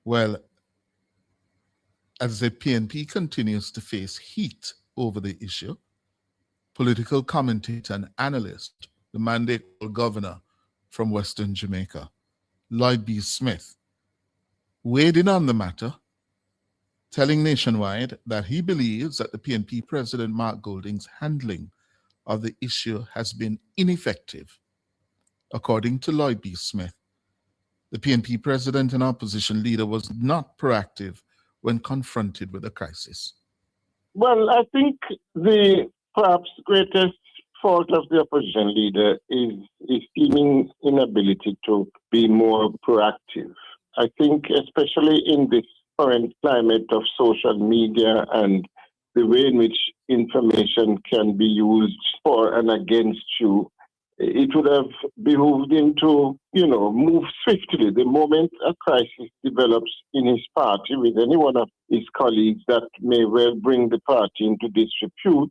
Well, as the PNP continues to face heat over the issue, political commentator and analyst, the mandate governor from Western Jamaica, Lloyd B. Smith, weighed in on the matter, telling Nationwide that he believes that the PNP President Mark Golding's handling of the issue has been ineffective. According to Lloyd B. Smith, the PNP president and opposition leader was not proactive when confronted with the crisis. Well, I think the perhaps greatest fault of the opposition leader is his seeming inability to be more proactive. I think especially in this current climate of social media and the way in which information can be used for and against you, it would have behooved him to, move swiftly. The moment a crisis develops in his party with any one of his colleagues that may well bring the party into disrepute,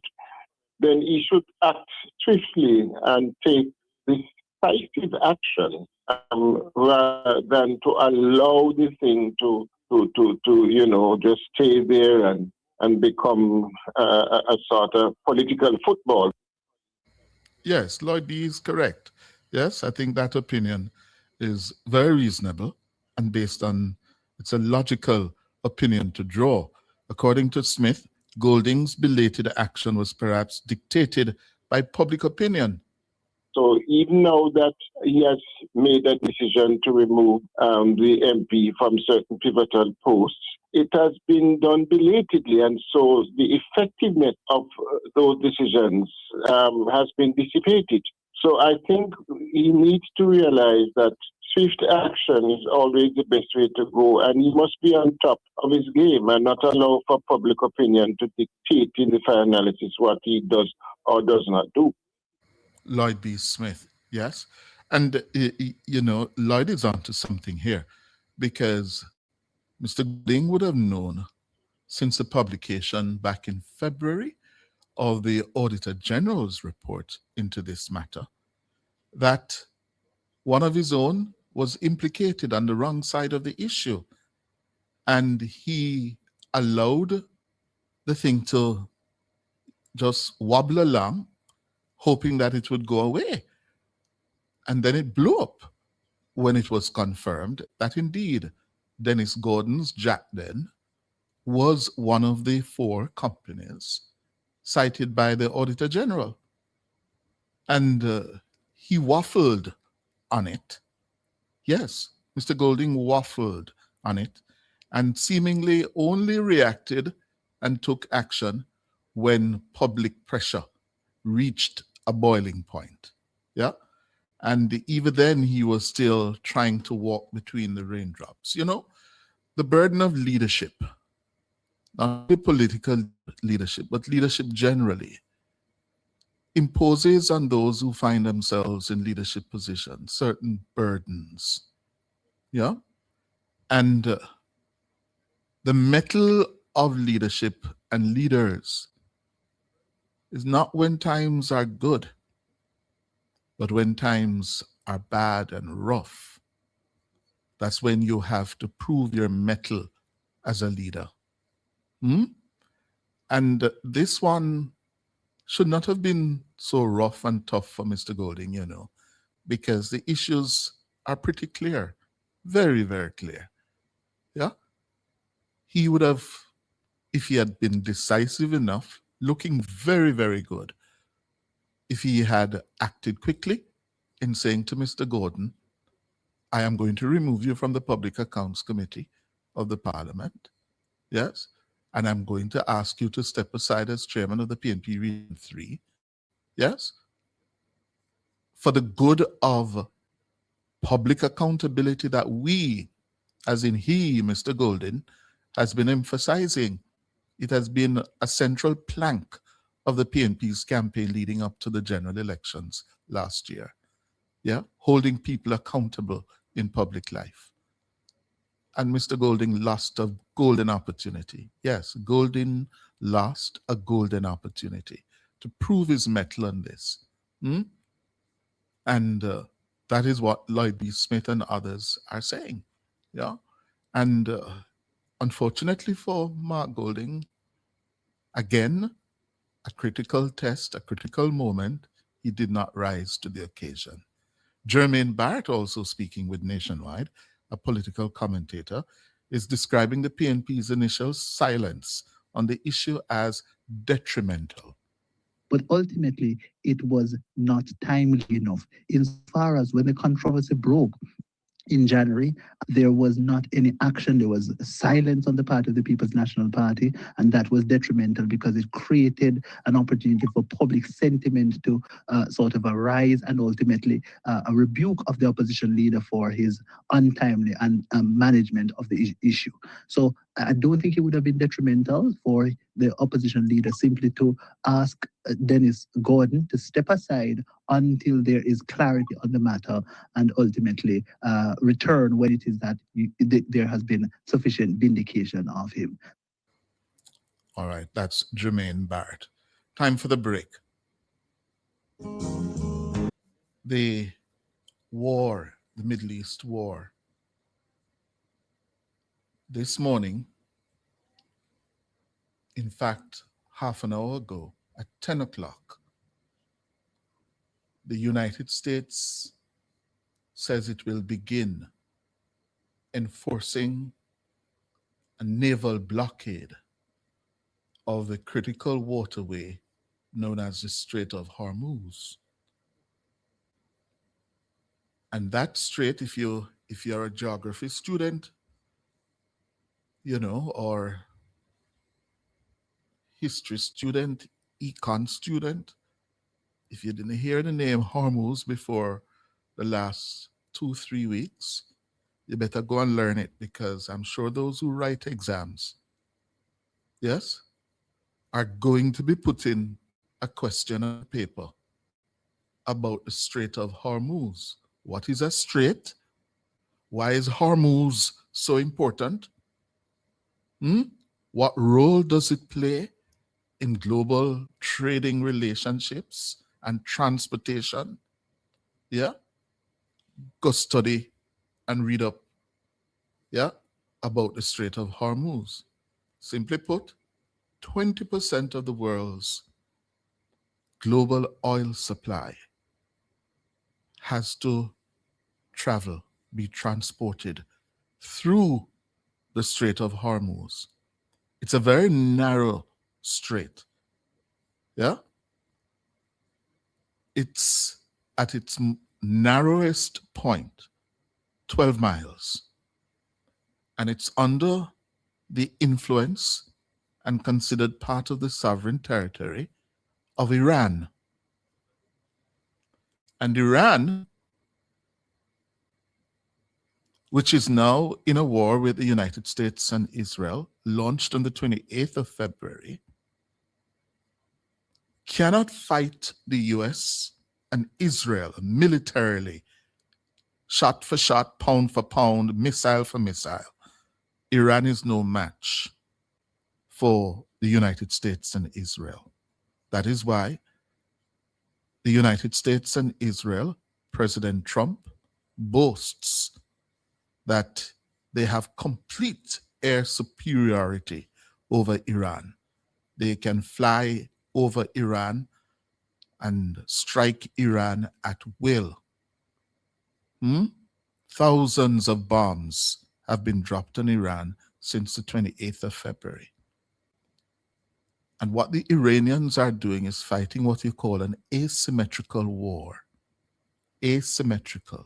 then he should act swiftly and take decisive action rather than to allow the thing to just stay there and become a sort of political football. Yes, Lloyd B. is correct. Yes, I think that opinion is very reasonable and based on, it's a logical opinion to draw. According to Smith, Golding's belated action was perhaps dictated by public opinion. So even now that he has made a decision to remove the MP from certain pivotal posts, it has been done belatedly, and so the effectiveness of those decisions has been dissipated. So I think he needs to realize that swift action is always the best way to go, and he must be on top of his game and not allow for public opinion to dictate in the final analysis what he does or does not do. Lloyd B. Smith, yes. And, Lloyd is onto something here because Mr. Golding would have known since the publication back in February of the Auditor General's report into this matter that one of his own was implicated on the wrong side of the issue. And he allowed the thing to just wobble along, hoping that it would go away. And then it blew up when it was confirmed that indeed Dennis Gordon's Jacden was one of the 4 companies cited by the Auditor General. And he waffled on it. Yes, Mr. Golding waffled on it and seemingly only reacted and took action when public pressure reached a boiling point. Yeah. And even then, he was still trying to walk between the raindrops. The burden of leadership, not only political leadership, but leadership generally, imposes on those who find themselves in leadership positions certain burdens. Yeah. And the mettle of leadership and leaders is not when times are good, but when times are bad and rough. That's when you have to prove your mettle as a leader. And this one should not have been so rough and tough for Mr. Golding, because the issues are pretty clear, very, very clear. Yeah. He would have, if he had been decisive enough, looking very, very good, if he had acted quickly in saying to Mr. Gordon, I am going to remove you from the Public Accounts Committee of the Parliament. Yes. And I'm going to ask you to step aside as chairman of the PNP Region 3. Yes. For the good of public accountability that we, as in he, Mr. Golding, has been emphasizing. It has been a central plank of the PNP's campaign leading up to the general elections last year. Yeah, holding people accountable in public life. And Mr. Golding lost a golden opportunity. Yes, Golding lost a golden opportunity to prove his mettle on this. And that is what Lloyd B. Smith and others are saying. Yeah, And unfortunately for Mark Golding, again, a critical test, a critical moment, he did not rise to the occasion. Jermaine Barrett, also speaking with Nationwide, a political commentator, is describing the PNP's initial silence on the issue as detrimental. But ultimately, it was not timely enough. Insofar as when the controversy broke, in January, there was not any action. There was silence on the part of the People's National Party, and that was detrimental because it created an opportunity for public sentiment to sort of arise and ultimately a rebuke of the opposition leader for his untimely and management of the issue. So I don't think it would have been detrimental for the opposition leader simply to ask Dennis Gordon to step aside until there is clarity on the matter and ultimately return when it is that there has been sufficient vindication of him. All right, that's Jermaine Barrett. Time for the break. The war, the Middle East war. This morning, in fact, half an hour ago, at 10 o'clock, the United States says it will begin enforcing a naval blockade of the critical waterway known as the Strait of Hormuz. And that strait, if you're a geography student, or history student, econ student, if you didn't hear the name Hormuz before the last 2-3 weeks, you better go and learn it, because I'm sure those who write exams, yes, are going to be putting a question on paper about the Strait of Hormuz. What is a strait? Why is Hormuz so important? What role does it play in global trading relationships and transportation? Yeah, go study and read up, yeah, about the Strait of Hormuz. Simply put, 20% of the world's global oil supply has to travel, be transported through the Strait of Hormuz. It's a very narrow strait. Yeah? It's at its narrowest point, 12 miles. And it's under the influence and considered part of the sovereign territory of Iran. And Iran, which is now in a war with the United States and Israel, launched on the 28th of February, cannot fight the US and Israel militarily, shot for shot, pound for pound, missile for missile. Iran is no match for the United States and Israel. That is why the United States and Israel, President Trump, boasts that they have complete air superiority over Iran. They can fly over Iran and strike Iran at will. Thousands of bombs have been dropped on Iran since the 28th of February. And what the Iranians are doing is fighting what you call an asymmetrical war. Asymmetrical.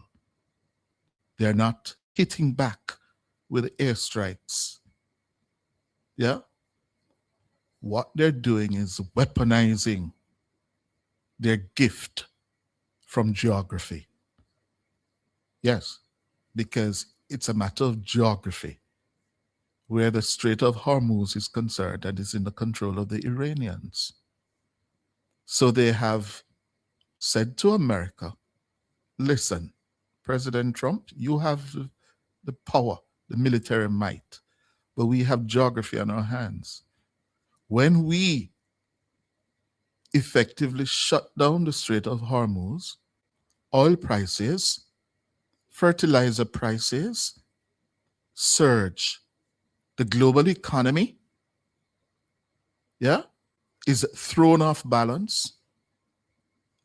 They're not hitting back with airstrikes. Yeah? What they're doing is weaponizing their gift from geography. Yes, because it's a matter of geography where the Strait of Hormuz is concerned and is in the control of the Iranians. So they have said to America, listen, President Trump, you have the power, the military might, but we have geography on our hands. When we effectively shut down the Strait of Hormuz, oil prices, fertilizer prices, surge. The global economy, yeah, is thrown off balance,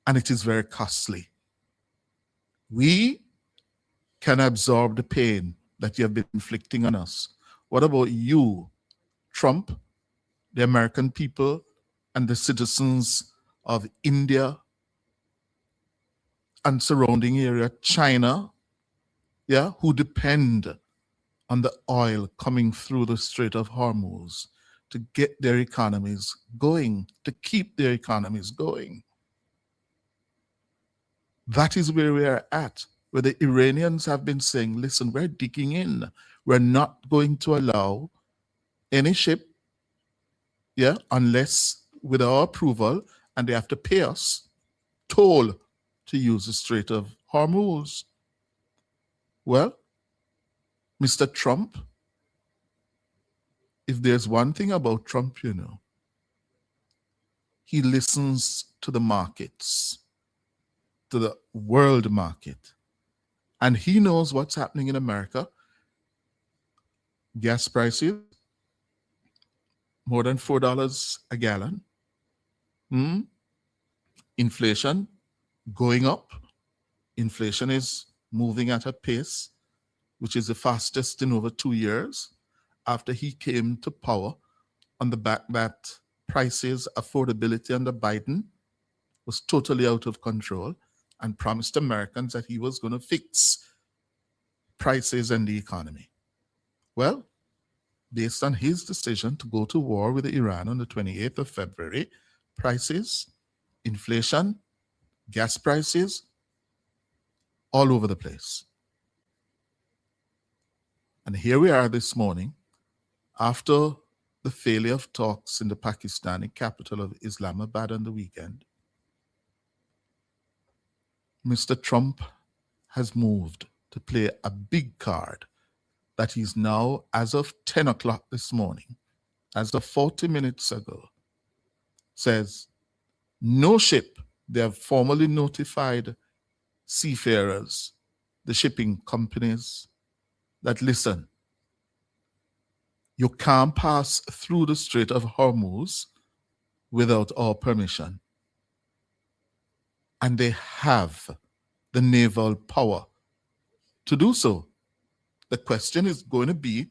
and it is very costly. We can absorb the pain that you have been inflicting on us. What about you, Trump, the American people, and the citizens of India and surrounding area, China, yeah, who depend on the oil coming through the Strait of Hormuz to get their economies going, to keep their economies going. That is where we are at, where the Iranians have been saying, listen, we're digging in. We're not going to allow any ship, yeah, unless with our approval, and they have to pay us toll to use the Strait of Hormuz. Well, Mr. Trump, if there's one thing about Trump, you know, he listens to the markets, to the world market, and he knows what's happening in America. Gas prices, more than $4 a gallon. Inflation going up. Inflation is moving at a pace which is the fastest in over 2 years after he came to power on the back that prices, affordability under Biden was totally out of control and promised Americans that he was going to fix prices and the economy. Well, based on his decision to go to war with Iran on the 28th of February, prices, inflation, gas prices, all over the place. And here we are this morning, after the failure of talks in the Pakistani capital of Islamabad on the weekend. Mr. Trump has moved to play a big card that he's now, as of 10 o'clock this morning, as of 40 minutes ago, says no ship, they have formally notified seafarers, the shipping companies, that listen, you can't pass through the Strait of Hormuz without our permission. And they have the naval power to do so. The question is going to be,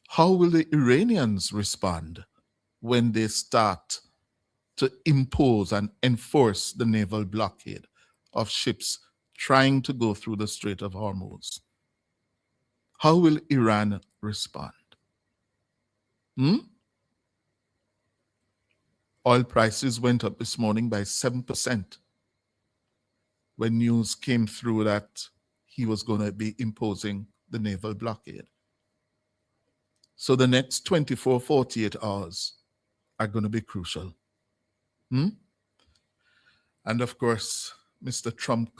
how will the Iranians respond when they start to impose and enforce the naval blockade of ships trying to go through the Strait of Hormuz? How will Iran respond? Oil prices went up this morning by 7% when news came through that he was going to be imposing the naval blockade. So the next 24, 48 hours are going to be crucial. And of course, Mr. Trump